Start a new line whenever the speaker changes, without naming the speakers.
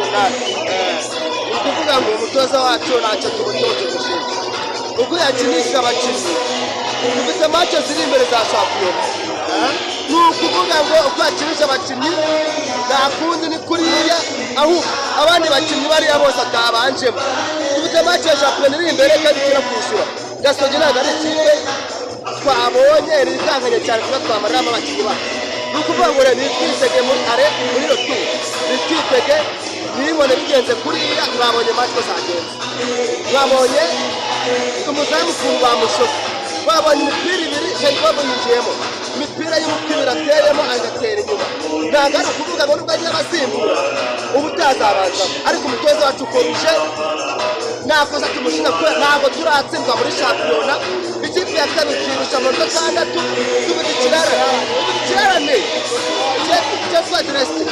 nationale ukuvuga ngo umutoza wacu ntacyo tumutoje gushinga ubwo yakinisha abakinnyi dufite match ziri imbere za shampiyona ni ukuvuga ngo uko yakinisha abakinnyi nta kundi ni kuriya aho abandi bakinnyi bariya bose atabanjemo dufite match ya shampiyona iri imbere kandi kira kwishyura Gasogi ntabwo ari ikipe twabonye rikankanye cyane kuba twamaramo abakinnyi bacu ni ukuvuga ngo rero nitwitege muri are muri rotu nitwitege nibone bigenze kuriya twabonye match ko zagenze twabonye umuzamu ku bamushoka twabonye imipira ibiri Jacob yinjiyemo imipira y'umupira ateyemo agatera inyuma ntabwo ari ukuvuga ngo nubwo agiye abasimbura ubutazabanza ariko umutoza wacu ukomeje nakoza tumushina ko ntabwo turatsindwa muri shampiyona ikipe ya kabiri kirusha amanota 6 tubikirarane cyo adresse